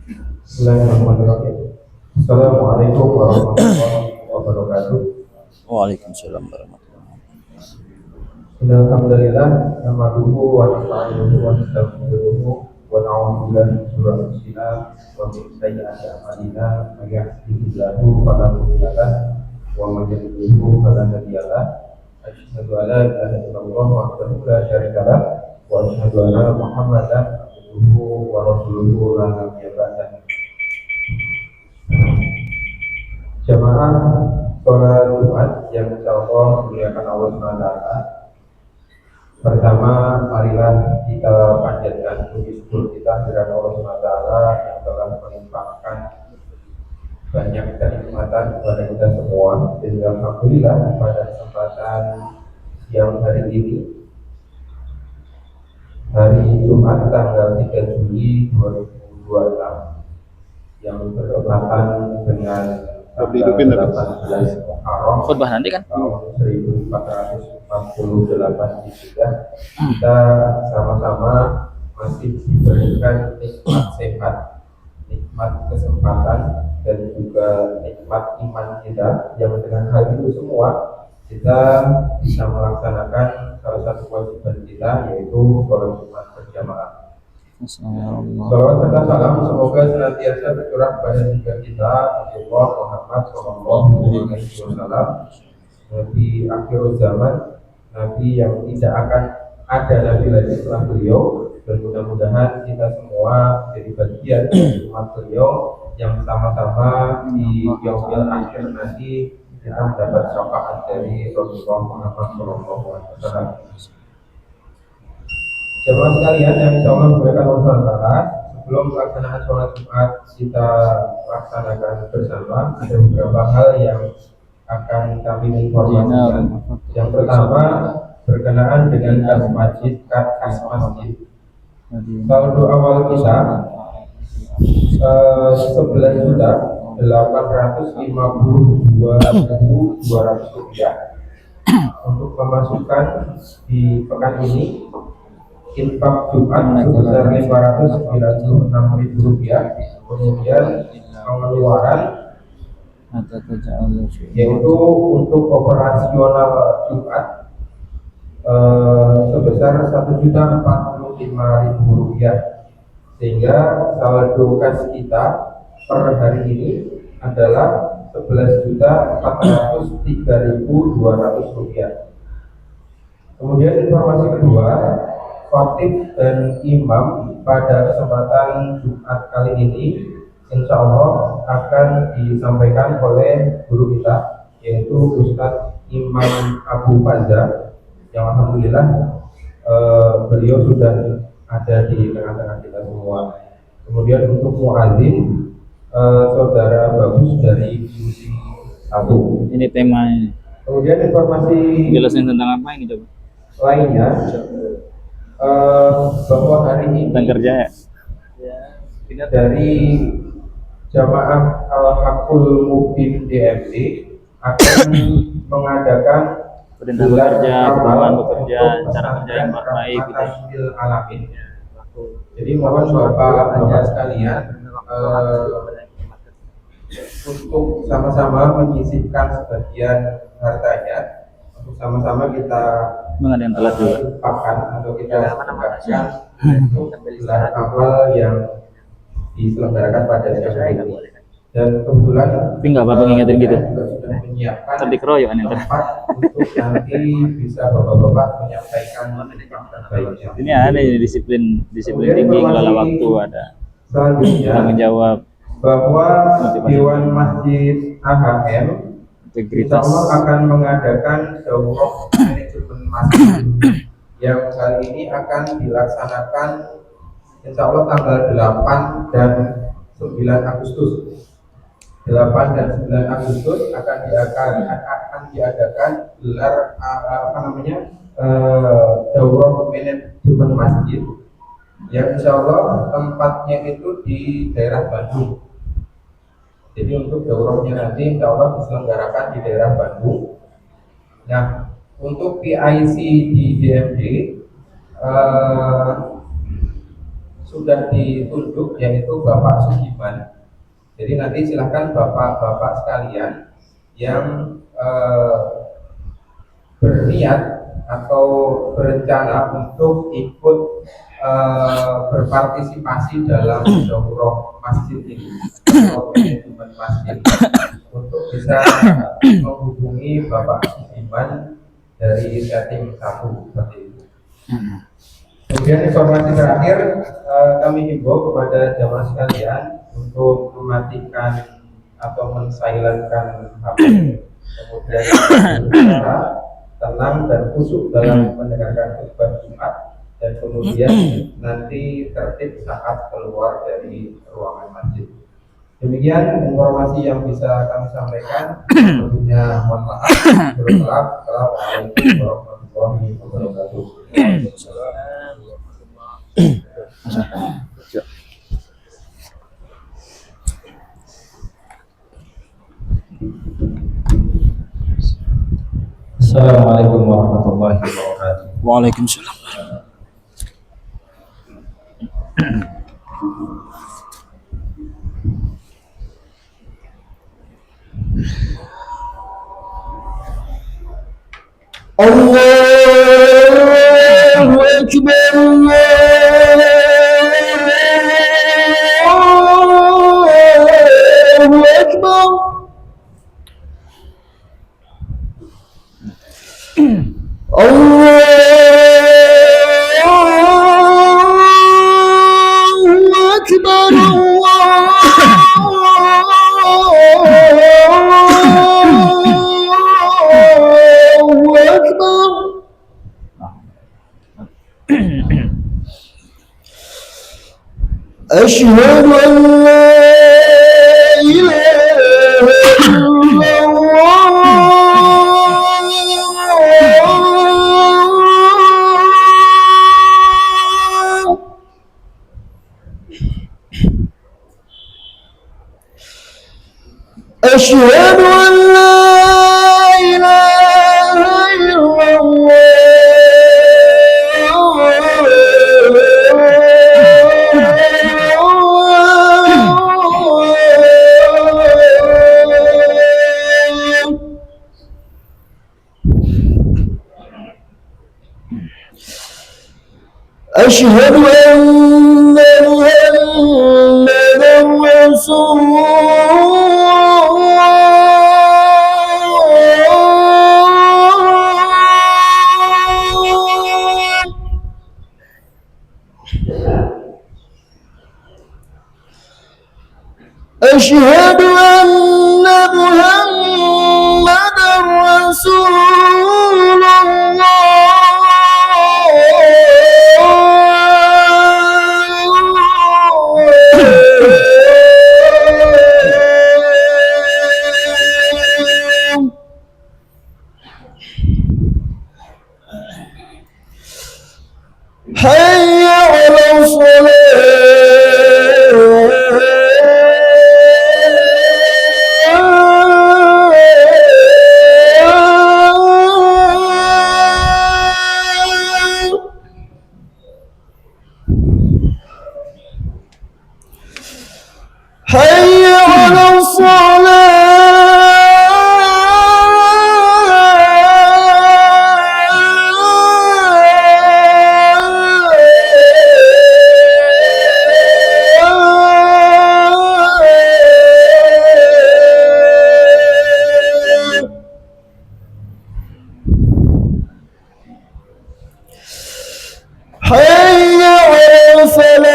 Bismillahirrahmanirrahim. Assalamualaikum warahmatullahi wabarakatuh. Waalaikumsalam warahmatullahi wabarakatuh. Alhamdulillah, nahmaduhu wa nasta'inuhu wa nastaghfiruhu wa na'udzu billahi min shururi anfusina wa min sayyiati a'malina. May yahdihillahu fala mudilla lahu wa may yudlilhu fala hadiya lahu. Asyhadu an la ilaha illallah wahdahu la syarika lahu wa asyhadu anna Muhammadan abduhu wa rasuluhu la nabiyya ba'dahu. Jamaah sholat Jumat yang insyaallah dimuliakan Allah SWT. Pertama, marilah kita panjatkan puji syukur kita kepada Allah SWT yang telah melimpahkan banyak kenikmatan kepada kita semua. Dan alhamdulillah pada kesempatan siang hari ini, hari Jumat tanggal 3 Juli 2026, yang bertepatan dengan tanggal 18 Muharram Khutbah nanti kan? tahun 1448 Hijriah, kita sama-sama masih diberikan nikmat sehat, nikmat kesempatan, dan juga nikmat iman kita, yang dengan hal itu semua kita bisa melaksanakan salah satu kewajiban kita, yaitu sholat Jumat berjamaah. Salawat serta salam semoga senantiasa tercurah pada junjungan kita Rasulullah Muhammad SAW, Nabi akhir zaman, Nabi yang tidak akan ada nabi lagi setelah beliau, dan mudah-mudahan kita semua jadi bagian dari umat beliau yang sama-sama di yaumil akhir nanti kita mendapat syafaat dari Rasulullah Muhammad SAW. Jemaah sekalian yang insyaallah memberikan Allah, sebelum pelaksanaan sholat Jumat kita laksanakan bersama, ada beberapa hal yang akan kami informasikan. Yang pertama berkenaan dengan kas masjid, kas masjid. Saldo awal kita 11.852.200 rupiah. Untuk pemasukan di pekan ini, infak Jumat sebesar 596.000 rupiah. Kemudian pengeluaran yaitu untuk operasional Jumat sebesar 1.045.000 rupiah, sehingga saldo kas kita per hari ini adalah 11.403.200 rupiah. Kemudian informasi kedua, khatib dan imam pada kesempatan Jumat kali ini insya Allah akan disampaikan oleh guru kita, yaitu Ustadz Imam Abu Fazza, yang alhamdulillah beliau sudah ada di tengah-tengah kita semua. Kemudian untuk muadzin saudara Bagus dari Divisi 1. Ini temanya. Kemudian informasi Jelasin tentang apa ini coba? lainnya, bahwa hari ini Tentang kerja ya? dari Jamaah Al-Haqqul Mubin DMD akan mengadakan Perintah bekerja, kemampuan bekerja, cara kerja yang baik gitu. Alamin. Jadi mohon bapak-bapak sekalian untuk sama-sama menyisihkan sebagian hartanya, untuk sama-sama kita Mengadakan telat juga. pakan atau kita lakukan untuk gelar amal yang diselenggarakan pada siang hari ini. Dan kebetulan Tapi nggak apa-apa ngingetin gitu. juga sudah menyiapkan Ntar dikeroyokan yang tempat untuk nanti bisa bapak-bapak menyampaikan baiknya. Ini ada ya, disiplin tinggi, ngelola waktu ada. Selanjutnya, Tanggung jawab, bahwa Dewan Masjid AHM insya integritas. Allah akan mengadakan daurah manajemen masjid yang kali ini akan dilaksanakan insya Allah tanggal 8 dan 9 Agustus. 8 dan 9 Agustus akan diadakan gelar daurah manajemen masjid, yang insya Allah tempatnya itu di daerah Bandung. Jadi untuk daurahnya nanti insya Allah diselenggarakan di daerah Bandung. Nah, untuk PIC di DMD sudah ditunjuk, yaitu Bapak Sugiman. Jadi nanti silahkan bapak-bapak sekalian yang berniat atau berencana untuk ikut berpartisipasi dalam daurah masjid ini atau manajemen masjid, untuk bisa menghubungi Bapak Sugiman dari setting 1 seperti itu. Kemudian informasi terakhir, kami himbau kepada jamaah sekalian untuk mematikan atau mensilentkan HP, kemudian berbicara tenang dan khusyuk dalam mendengarkan khutbah Jumat, dan kemudian nanti tertib saat keluar dari ruangan masjid. Demikian informasi yang bisa kami sampaikan. Tentunya mohon maaf. Assalamualaikum warahmatullahi wabarakatuh. Assalamualaikum warahmatullahi wabarakatuh. Waalaikumsalam. Allahu Akbar, Allahu Akbar. Allahu Akbar, Allahu Akbar. أشهد أن لا إله إلا الله. أشهد أن لا إله إلا الله. أشهد أن محمدا رسول الله. أشهد أن محمدا رسول الله. حي على الصلاة. حي على الصلاة. حي على الفلاح.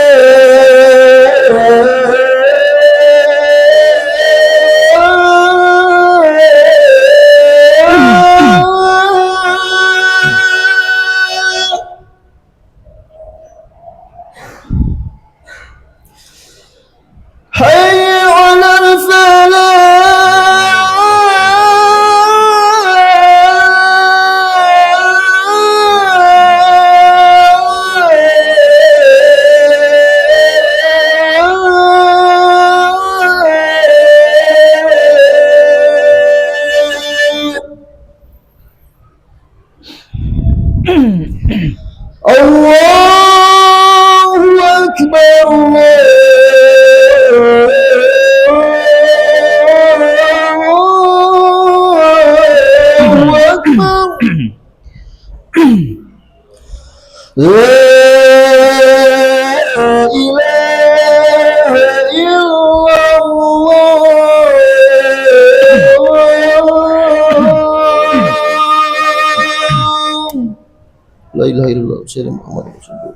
سيدنا محمد رسول الله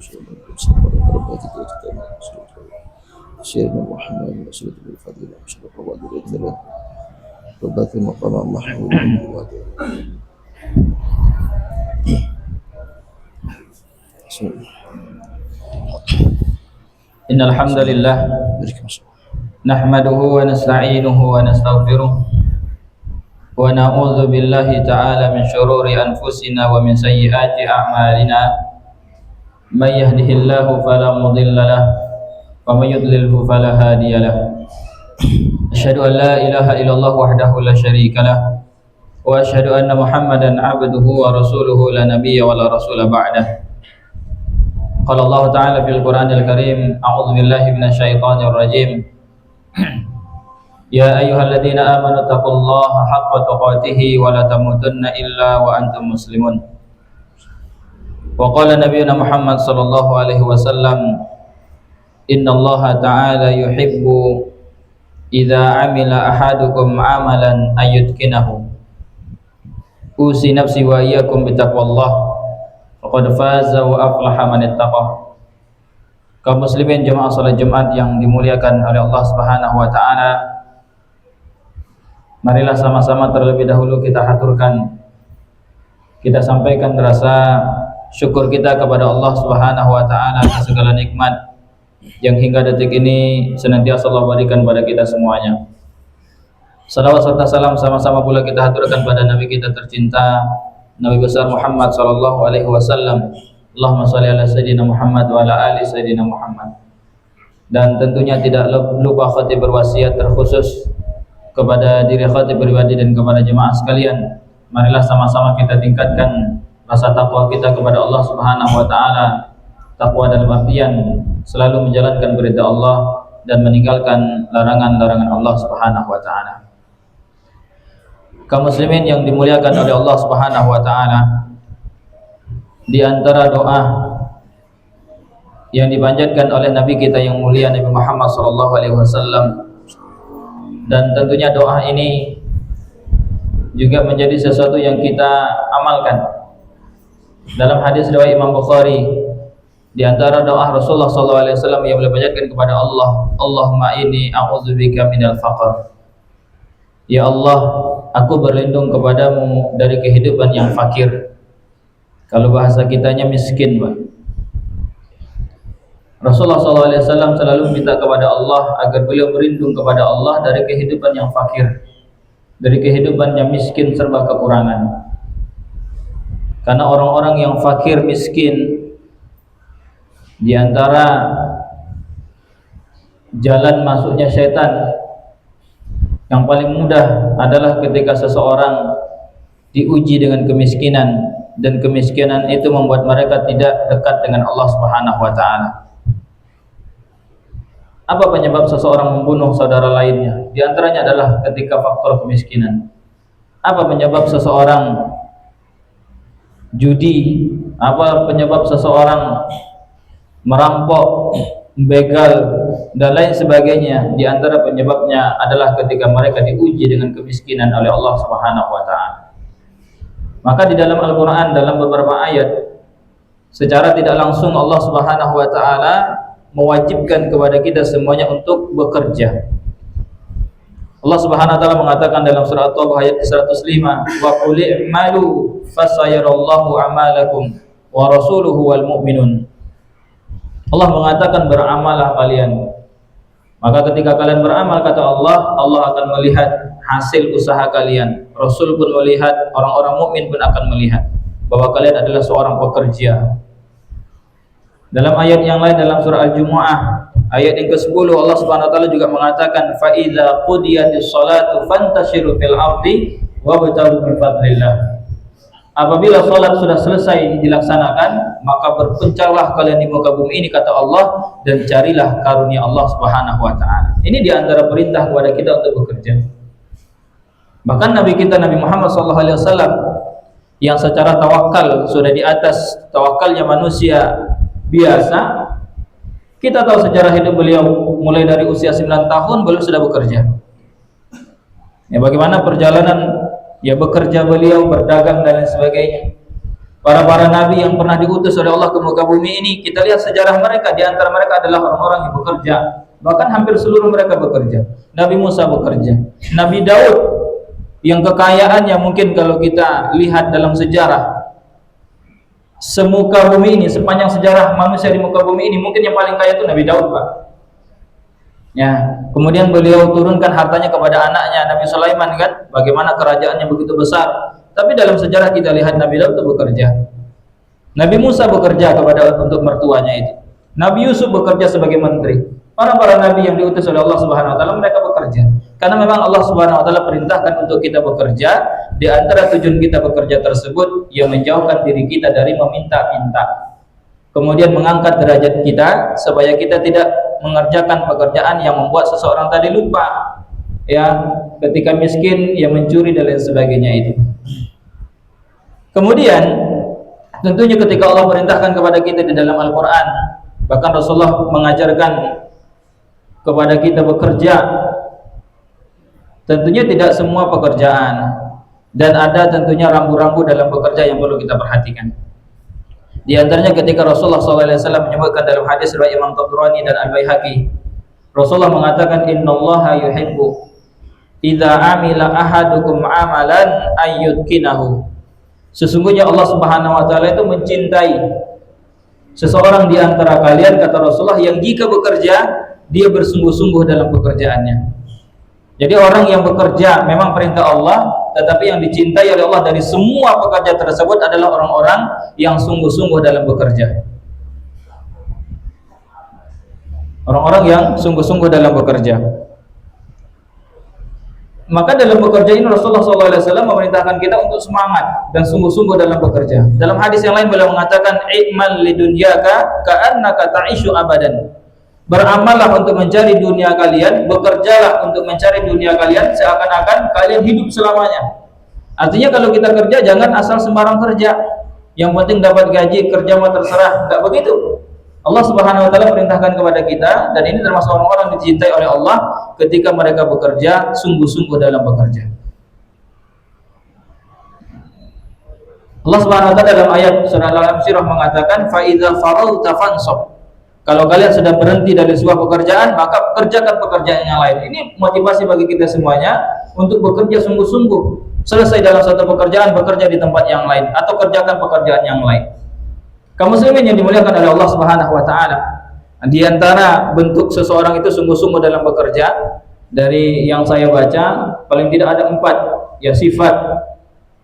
صلى الله عليه وسلم سيدنا محمد رسول الله الفضيلة أشرف وادرة وبات المقام محمود Innal hamdalillah nahmaduhu wa nasta'inuhu wa nastaghfiruh wa na'udzu billahi ta'ala min shururi anfusina wa min sayyiati a'malina may yahdihillahu fala mudilla lahu wa may yudlilhu fala hadiya lahu asyhadu an la ilaha illallah wahdahu la syarika lahu wa asyhadu anna muhammadan 'abduhu wa rasuluhu la nabiyya wa la rasula ba'dahu. Qala Allah Ta'ala fil Qur'anil Karim, a'udzu billahi minasyaitonir rajim. Ya ayyuhalladzina amanu taqullaha haqqa tuqatih wa la tamutunna illa wa antum muslimun. Wa qala nabiyyuna Muhammad sallallahu alaihi wasallam, innallaha ta'ala yuhibbu idza 'amila ahadukum 'amalan ayyutqinahu. Usi nafsi wa iyyakum bitaqwallah. Faqad faza wa aflaha man ittaqa. Kaum muslimin jemaah salat Jumat yang dimuliakan oleh Allah Subhanahu wa taala, marilah sama-sama terlebih dahulu kita haturkan, kita sampaikan rasa syukur kita kepada Allah Subhanahu wa taala atas segala nikmat yang hingga detik ini senantiasa Allah berikan pada kita semuanya. Salawat serta salam sama-sama pula kita haturkan pada Nabi kita tercinta, Nabi besar Muhammad sallallahu alaihi wasallam. Allahumma shalli ala sayyidina Muhammad wa ala ali sayyidina Muhammad. Dan tentunya tidak lupa khatib berwasiat terkhusus kepada diri khatib pribadi dan kepada jemaah sekalian. Marilah sama-sama kita tingkatkan rasa takwa kita kepada Allah Subhanahu wa taala. Takwa dalam artian selalu menjalankan perintah Allah dan meninggalkan larangan-larangan Allah Subhanahu wa taala. Kaum muslimin yang dimuliakan oleh Allah Subhanahu wa taala, di antara doa yang dipanjatkan oleh Nabi kita yang mulia Nabi Muhammad sallallahu alaihi wasallam, dan tentunya doa ini juga menjadi sesuatu yang kita amalkan. Dalam hadis riwayat Imam Bukhari, di antara doa Rasulullah sallallahu alaihi wasallam yang beliau panjatkan kepada Allah, Allahumma inni a'udzubika minal faqr. Ya Allah, aku berlindung kepadamu dari kehidupan yang fakir. Kalau bahasa kitanya miskin, Pak. Rasulullah SAW selalu minta kepada Allah agar beliau berlindung kepada Allah dari kehidupan yang fakir, dari kehidupan yang miskin serba kekurangan. Karena orang-orang yang fakir miskin, di antara jalan masuknya syaitan yang paling mudah adalah ketika seseorang diuji dengan kemiskinan, dan kemiskinan itu membuat mereka tidak dekat dengan Allah Subhanahu wa taala. Apa penyebab seseorang membunuh saudara lainnya? Di antaranya adalah ketika faktor kemiskinan. Apa penyebab seseorang judi? Apa penyebab seseorang merampok, begal dan lain sebagainya? Di antara penyebabnya adalah ketika mereka diuji dengan kemiskinan oleh Allah Subhanahu wa taala. Maka di dalam Al-Qur'an dalam beberapa ayat secara tidak langsung Allah Subhanahu wa taala mewajibkan kepada kita semuanya untuk bekerja. Allah Subhanahu wa taala mengatakan dalam surah At-Taubah ayat 105, wa qul i'malu fasayarallahu a'malakum wa rasuluhu wal mu'minun. Allah mengatakan beramalah kalian. Maka ketika kalian beramal, kata Allah, Allah akan melihat hasil usaha kalian. Rasul pun melihat, orang-orang mukmin pun akan melihat bahwa kalian adalah seorang pekerja. Dalam ayat yang lain dalam surah Al-Jumu'ah ayat yang ke-10 Allah Subhanahu wa taala juga mengatakan fa idza qudiyatis shalatu fantashiru fil ardi wabtaghu min fadlillah. Apabila salat sudah selesai dilaksanakan, maka berpencarlah kalian di muka bumi ini, kata Allah, dan carilah karunia Allah Subhanahu wa taala. Ini di antara perintah kepada kita untuk bekerja. Bahkan Nabi kita Nabi Muhammad sallallahu alaihi wasallam yang secara tawakal sudah di atas tawakalnya manusia biasa. Kita tahu sejarah hidup beliau mulai dari usia 9 tahun beliau sudah bekerja. Ya, bagaimana perjalanan ya bekerja beliau, berdagang dan lain sebagainya. para nabi yang pernah diutus oleh Allah ke muka bumi ini, kita lihat sejarah mereka, di antara mereka adalah orang-orang yang bekerja. Bahkan hampir seluruh mereka bekerja. Nabi Musa bekerja. Nabi Daud yang kekayaannya mungkin kalau kita lihat dalam sejarah semuka bumi ini, sepanjang sejarah manusia di muka bumi ini, mungkin yang paling kaya itu Nabi Daud, Pak. Ya, kemudian beliau turunkan hartanya kepada anaknya Nabi Sulaiman, kan? Bagaimana kerajaannya begitu besar. Tapi dalam sejarah kita lihat Nabi Daud itu bekerja. Nabi Musa bekerja untuk mertuanya itu. Nabi Yusuf bekerja sebagai menteri. Para nabi yang diutus oleh Allah Subhanahu wa taala, mereka bekerja. Karena memang Allah Subhanahu wa taala perintahkan untuk kita bekerja. Di antara tujuan kita bekerja tersebut yang menjauhkan diri kita dari meminta-minta. Kemudian mengangkat derajat kita supaya kita tidak mengerjakan pekerjaan yang membuat seseorang tadi lupa. Ya, ketika miskin, ya mencuri dan lain sebagainya itu. Kemudian tentunya ketika Allah perintahkan kepada kita di dalam Al-Quran, bahkan Rasulullah mengajarkan kepada kita bekerja, tentunya tidak semua pekerjaan, dan ada tentunya rambu-rambu dalam bekerja yang perlu kita perhatikan. Di antaranya ketika Rasulullah SAW menyebutkan dalam hadis riwayat Imam Tabrani dan Al-Baihaqi, Rasulullah mengatakan, innallaha yuhibbu idza amila ahadukum amalan ayyudkinahu. Sesungguhnya Allah Subhanahu wa taala itu mencintai seseorang di antara kalian, kata Rasulullah, yang jika bekerja dia bersungguh-sungguh dalam pekerjaannya. Jadi orang yang bekerja memang perintah Allah, tetapi yang dicintai oleh Allah dari semua pekerja tersebut adalah orang-orang yang sungguh-sungguh dalam bekerja. Orang-orang yang sungguh-sungguh dalam bekerja. Maka dalam bekerja ini Rasulullah SAW memerintahkan kita untuk semangat dan sungguh-sungguh dalam bekerja. Dalam hadis yang lain beliau mengatakan, i'mal lidunyaka ka'annaka ta'ishu abadan. Beramallah untuk mencari dunia kalian, bekerjalah untuk mencari dunia kalian seakan-akan kalian hidup selamanya. Artinya kalau kita kerja jangan asal sembarang kerja. Yang penting dapat gaji, kerja mah terserah. Enggak begitu. Allah Subhanahu wa taala perintahkan kepada kita, dan ini termasuk orang-orang yang dicintai oleh Allah ketika mereka bekerja sungguh-sungguh dalam bekerja. Allah Subhanahu wa taala dalam ayat surah Al-Anfal mengatakan, fa idza faragta fansab. Kalau kalian sudah berhenti dari sebuah pekerjaan, maka kerjakan pekerjaan yang lain. Ini motivasi bagi kita semuanya untuk bekerja sungguh-sungguh. Selesai dalam satu pekerjaan, bekerja di tempat yang lain, atau kerjakan pekerjaan yang lain. Kaum muslimin yang dimuliakan oleh Allah Subhanahu wa taala, di antara bentuk seseorang itu sungguh-sungguh dalam bekerja, dari yang saya baca paling tidak ada 4 ya sifat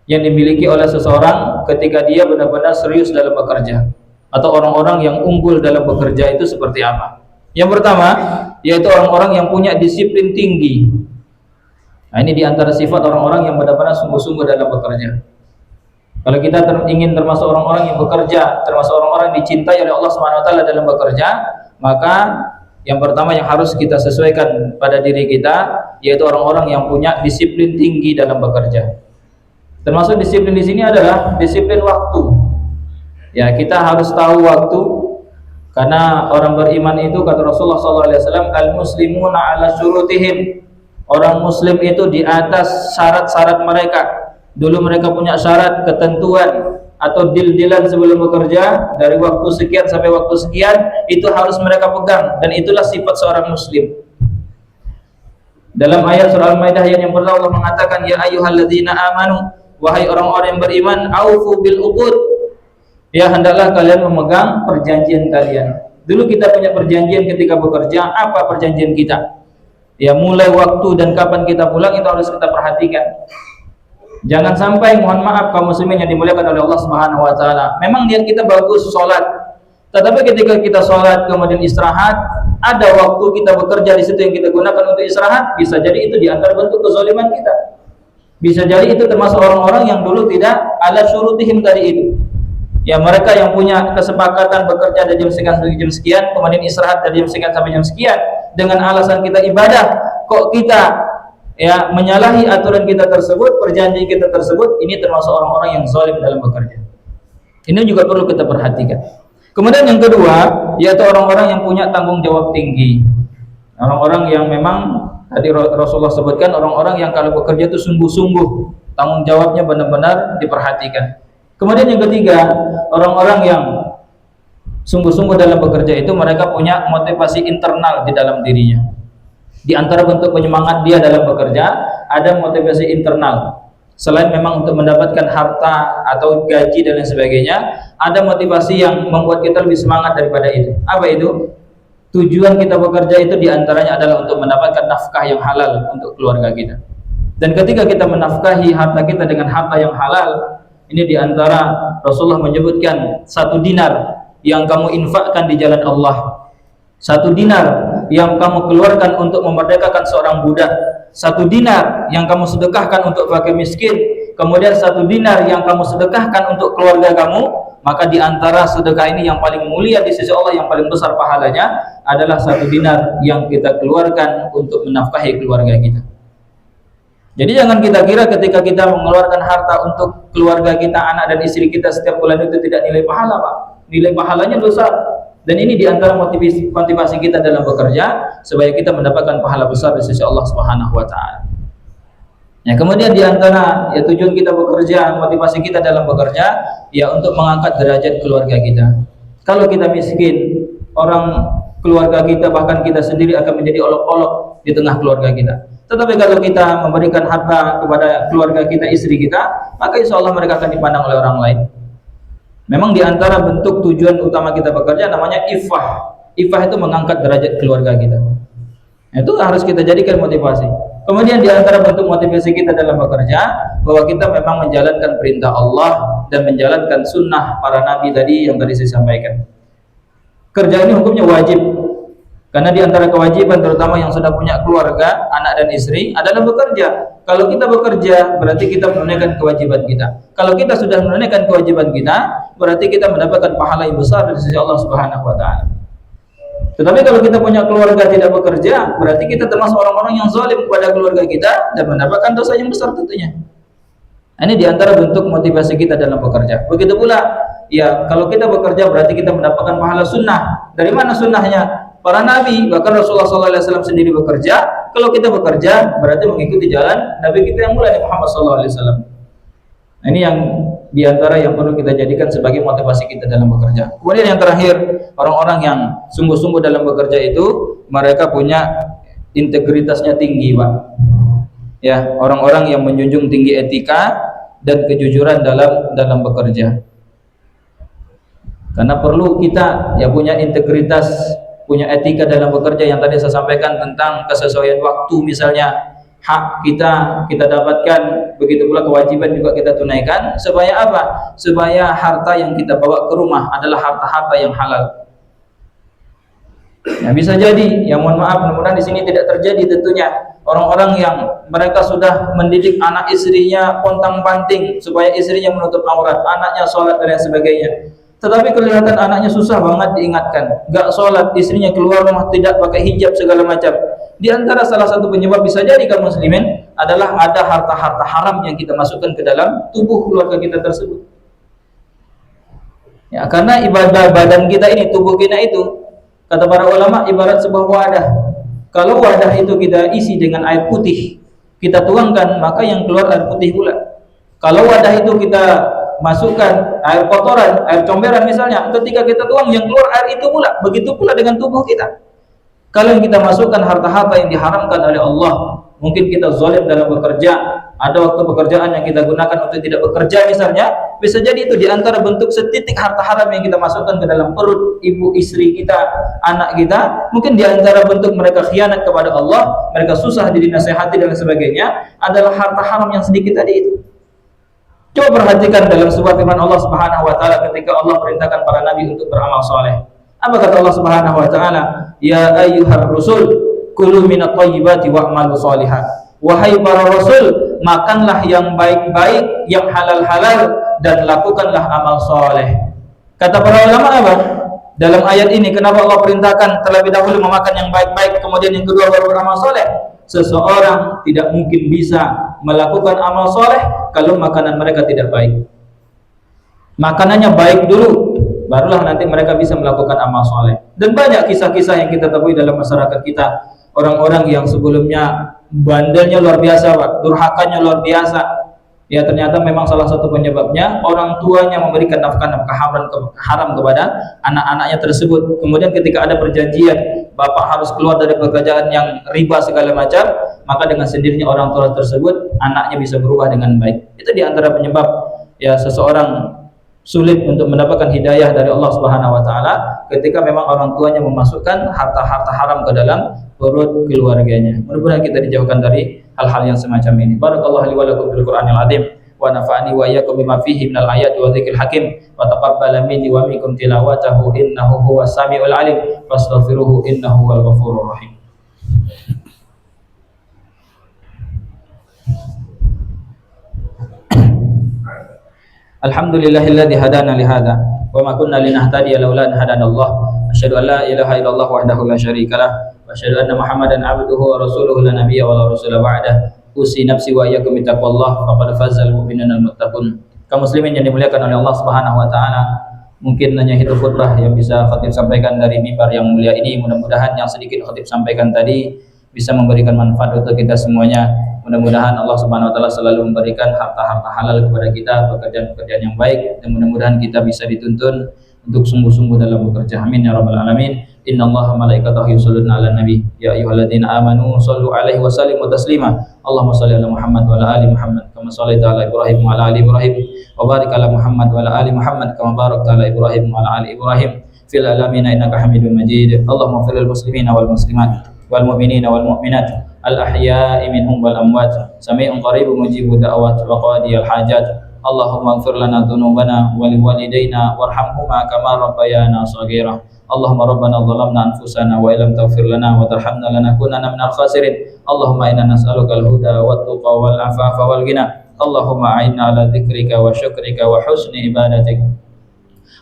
yang dimiliki oleh seseorang ketika dia benar-benar serius dalam bekerja, atau orang-orang yang unggul dalam bekerja itu seperti apa. Yang pertama yaitu orang-orang yang punya disiplin tinggi. Nah, ini di antara sifat orang-orang yang benar-benar sungguh-sungguh dalam bekerja. Kalau kita ingin termasuk orang-orang yang bekerja, termasuk orang-orang yang dicintai oleh Allah Subhanahu wa taala dalam bekerja, maka yang pertama yang harus kita sesuaikan pada diri kita yaitu orang-orang yang punya disiplin tinggi dalam bekerja. Termasuk disiplin di sini adalah disiplin waktu. Ya, kita harus tahu waktu, karena orang beriman itu, kata Rasulullah SAW, al-muslimuna ala syurutihim. Orang muslim itu di atas syarat-syarat mereka. Dulu mereka punya syarat, ketentuan atau deal-dealan sebelum bekerja, dari waktu sekian sampai waktu sekian, itu harus mereka pegang, dan itulah sifat seorang muslim. Dalam ayat surah Al-Maidah yang pertama Allah mengatakan, ya ayyuhalladzina amanu, wahai orang-orang yang beriman, aufu bil uqud. Ya, hendaklah kalian memegang perjanjian kalian. Dulu kita punya perjanjian ketika bekerja. Apa perjanjian kita? Ya, mulai waktu dan kapan kita pulang itu harus kita perhatikan. Jangan sampai, mohon maaf kaum muslimin yang dimuliakan oleh Allah Subhanahu wa taala, memang niat kita bagus sholat, tetapi ketika kita sholat kemudian istirahat, ada waktu kita bekerja di situ yang kita gunakan untuk istirahat, bisa jadi itu di antara bentuk kezaliman kita. Bisa jadi itu termasuk orang-orang yang dulu tidak ala syurutihim tadi itu. Ya, mereka yang punya kesepakatan bekerja dari jam sekian sampai jam sekian, kemudian istirahat dari jam sekian sampai jam sekian, dengan alasan kita ibadah, kok kita ya menyalahi aturan kita tersebut, perjanjian kita tersebut, ini termasuk orang-orang yang zalim dalam bekerja. Ini juga perlu kita perhatikan. Kemudian yang kedua, yaitu orang-orang yang punya tanggung jawab tinggi. Orang-orang yang memang tadi Rasulullah sebutkan, orang-orang yang kalau bekerja itu sungguh-sungguh, tanggung jawabnya benar-benar diperhatikan. Kemudian yang ketiga, orang-orang yang sungguh-sungguh dalam bekerja itu mereka punya motivasi internal di dalam dirinya. Di antara bentuk penyemangat dia dalam bekerja ada motivasi internal. Selain memang untuk mendapatkan harta atau gaji dan lain sebagainya, ada motivasi yang membuat kita lebih semangat daripada itu. Apa itu? Tujuan kita bekerja itu diantaranya adalah untuk mendapatkan nafkah yang halal untuk keluarga kita. Dan ketika kita menafkahi harta kita dengan harta yang halal, ini diantara Rasulullah menyebutkan 1 dinar yang kamu infakkan di jalan Allah, 1 dinar yang kamu keluarkan untuk memerdekakan seorang budak, 1 dinar yang kamu sedekahkan untuk fakir miskin, kemudian 1 dinar yang kamu sedekahkan untuk keluarga kamu, maka di antara sedekah ini yang paling mulia di sisi Allah, yang paling besar pahalanya adalah 1 dinar yang kita keluarkan untuk menafkahi keluarga kita. Jadi jangan kita kira ketika kita mengeluarkan harta untuk keluarga kita, anak dan istri kita setiap bulan itu tidak nilai pahala, Pak. Nilai pahalanya besar. Dan ini diantara motivasi kita dalam bekerja supaya kita mendapatkan pahala besar di sisi Allah Subhanahu wa taala. Ya, kemudian diantara ya tujuan kita bekerja, motivasi kita dalam bekerja ya untuk mengangkat derajat keluarga kita. Kalau kita miskin, orang keluarga kita bahkan kita sendiri akan menjadi olok-olok di tengah keluarga kita. Tetapi kalau kita memberikan harta kepada keluarga kita, istri kita, maka insya Allah mereka akan dipandang oleh orang lain. Memang diantara bentuk tujuan utama kita bekerja namanya ifah. Ifah itu mengangkat derajat keluarga kita. Itu harus kita jadikan motivasi. Kemudian diantara bentuk motivasi kita dalam bekerja, bahwa kita memang menjalankan perintah Allah dan menjalankan sunnah para nabi tadi yang tadi saya sampaikan. Kerja ini hukumnya wajib. Karena di antara kewajiban terutama yang sudah punya keluarga, anak dan istri adalah bekerja. Kalau kita bekerja berarti kita menunaikan kewajiban kita. Kalau kita sudah menunaikan kewajiban kita, berarti kita mendapatkan pahala yang besar dari sisi Allah Subhanahu wa taala. Tetapi kalau kita punya keluarga tidak bekerja, berarti kita termasuk orang-orang yang zalim kepada keluarga kita dan mendapatkan dosa yang besar tentunya. Ini di antara bentuk motivasi kita dalam bekerja. Begitu pula, ya kalau kita bekerja berarti kita mendapatkan pahala sunnah. Dari mana sunnahnya? Para nabi, bahkan Rasulullah SAW sendiri bekerja. Kalau kita bekerja berarti mengikuti jalan Nabi kita yang mulia Muhammad SAW. Ini yang diantara yang perlu kita jadikan sebagai motivasi kita dalam bekerja. Kemudian yang terakhir, orang-orang yang sungguh-sungguh dalam bekerja itu mereka punya integritasnya tinggi, Pak. Ya, orang-orang yang menjunjung tinggi etika dan kejujuran dalam bekerja. Karena perlu kita ya punya integritas, punya etika dalam bekerja yang tadi saya sampaikan tentang kesesuaian waktu, misalnya hak kita dapatkan, begitu pula kewajiban juga kita tunaikan. Supaya apa? Supaya harta yang kita bawa ke rumah adalah harta-harta yang halal. Ya, bisa jadi, ya mohon maaf, mudah-mudahan di sini tidak terjadi tentunya. Orang-orang yang mereka sudah mendidik anak istrinya pontang-panting supaya istrinya menutup aurat, anaknya sholat dan lain sebagainya. Tetapi kelihatan anaknya susah banget diingatkan, gak sholat, istrinya keluar rumah tidak pakai hijab segala macam. Di antara salah satu penyebab bisa jadi kaum muslimin adalah ada harta-harta haram yang kita masukkan ke dalam tubuh keluarga kita tersebut. Ya, karena ibadah badan kita ini, tubuh kita itu, kata para ulama ibarat sebuah wadah. Kalau wadah itu kita isi dengan air putih, kita tuangkan, maka yang keluar air putih pula. Kalau wadah itu kita masukkan air kotoran, air comberan misalnya, ketika kita tuang yang keluar air itu pula. Begitu pula dengan tubuh kita. Kalau yang kita masukkan harta-harta yang diharamkan oleh Allah, mungkin kita zalim dalam bekerja, ada waktu pekerjaan yang kita gunakan untuk tidak bekerja misalnya, bisa jadi itu diantara bentuk setitik harta haram yang kita masukkan ke dalam perut ibu istri kita, anak kita. Mungkin diantara bentuk mereka khianat kepada Allah, mereka susah dinasehati dan sebagainya, adalah harta haram yang sedikit tadi itu. Coba perhatikan dalam sebuah firman Allah Subhanahu wa taala ketika Allah perintahkan para nabi untuk beramal saleh. Apa kata Allah Subhanahu wa taala? Ya ayyuhar rusul kulu minat thayyibati wa'malu shalihan. Wahai para rasul, makanlah yang baik-baik, yang halal-halal dan lakukanlah amal saleh. Kata para ulama apa? Dalam ayat ini kenapa Allah perintahkan terlebih dahulu memakan yang baik-baik, kemudian yang kedua baru beramal saleh? Seseorang tidak mungkin bisa melakukan amal soleh kalau makanan mereka tidak baik. Makanannya baik dulu, barulah nanti mereka bisa melakukan amal soleh. Dan banyak kisah-kisah yang kita temui dalam masyarakat kita. Orang-orang yang sebelumnya bandelnya luar biasa, Pak, durhakanya luar biasa. ya ternyata memang salah satu penyebabnya orang tuanya memberikan nafkah-nafkah haram kepada anak-anaknya tersebut. Kemudian ketika ada perjanjian bapak harus keluar dari pekerjaan yang riba segala macam, maka dengan sendirinya orang tua tersebut anaknya bisa berubah dengan baik. Itu di antara penyebab ya seseorang sulit untuk mendapatkan hidayah dari Allah Subhanahu wa taala ketika memang orang tuanya memasukkan harta-harta haram ke dalam perut keluarganya. Mudah-mudahan kita dijauhkan dari hal-hal yang semacam ini. Barakallahu li wa lakum fil Qur'anil azim wa nafa'ani wa iyyakum bima fihi minal ayati wa dzikril hakim wa taqabbala minni wa minkum tilawatahu innahu huwas samiul alim fastaghfiruhu innahu huwal ghafurur rahim. Alhamdulillahilladzi hadana li hadza wa ma kunna linahtadiya laula an hadanallah. Asyhadu an la ilaha illallah wahdahu la syarikalah wa asyhadu anna Muhammadan abduhu wa rasuluhu la nabiyya wa la rasula ba'dah. Usi nafsi wa iyyakum bittaqwallah faqad fazal mu'minuna al-muttaqun. Kaum muslimin yang dimuliakan oleh Allah Subhanahu wa taala, mungkin hanya itu khutbah yang bisa khatib sampaikan dari mimbar yang mulia ini. Mudah-mudahan yang sedikit khatib sampaikan tadi bisa memberikan manfaat untuk kita semuanya. Mudah-mudahan Allah Subhanahu wa taala selalu memberikan harta-harta halal kepada kita, pekerjaan-pekerjaan yang baik, dan mudah-mudahan kita bisa dituntun untuk sungguh-sungguh dalam bekerja. Amin ya rabbal alamin. Innallaha malaikatahu yusholluna 'alan nabi ya ayyuhalladzina amanu shallu 'alaihi wa sallimu taslima. Allahumma shalli 'ala Muhammad wa 'ala ali Muhammad kama shallaita 'ala Ibrahim wa 'ala ali Ibrahim wa barik 'ala Muhammad wa 'ala ali Muhammad kama barakta 'ala Ibrahim wa 'ala ali Ibrahim fil alamin innaka Hamidum Majid. Allahumma ighfir lil muslimina wal muslimat wal mu'minina wal mu'minat al-ahya'i minhum wal amwat sami'un qaribun mujibud da'awat wa qadiyal hajat. Allahumma ighfir lana dhunubana wa liwalidayna warhamhuma kama rabbayana shaghira. Allahumma rabbana dhalamna anfusana wa illam taghfir lana wa tarhamna lanakunanna minal khasirin. Allahumma inna nas'aluka al-huda wat tuqa wal afafa wal ghina. Allahumma a'inna ala dzikrika wa syukrika wa husni ibadatik.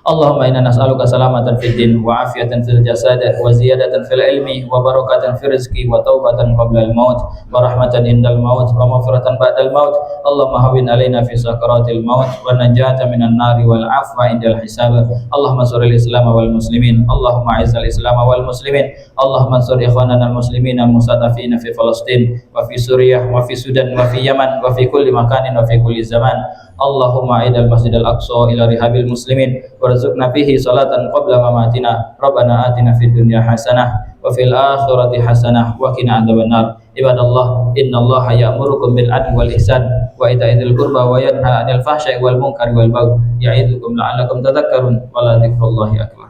Allahumma inna nas'aluka salamatan fid din wa afiatan fil jasad wa ziyadatan fil ilmi wa barakatan fil rizqi wa taubatan qabla al maut wa rahmatan indal maut wa maghfiratan ba'dal maut. Allahumma hawwin alaina fi sakaratil maut wa najata minan nari wal afwa indal hisab. Allahumma ansuril islam wal muslimin. Allahumma a'izzal islam wal muslimin. Allahumma ansur ikhwanana al muslimin al mustadafin fi Palestin wa fi Suriah wa fi Sudan wa fi Yaman wa fi kulli makanin wa fi kulli zaman. Allahumma a'idal masjidal aqsa ila rihabil muslimin warzuqna fihi salatan qabla mamatina. Rabbana atina fid dunya hasanah wa fil akhirati hasanah wa qina adzabannar. Ibadallah, innallaha ya'murukum bil adli wal ihsan wa ita'i dzil qurba wa yanha 'anil fahsya'i wal munkari wal baghi ya'idukum la'allakum tadhakkarun wa la dzikrullahi akbar.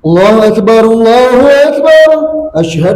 Allahu akbar, Allahu akbar. Asyhadu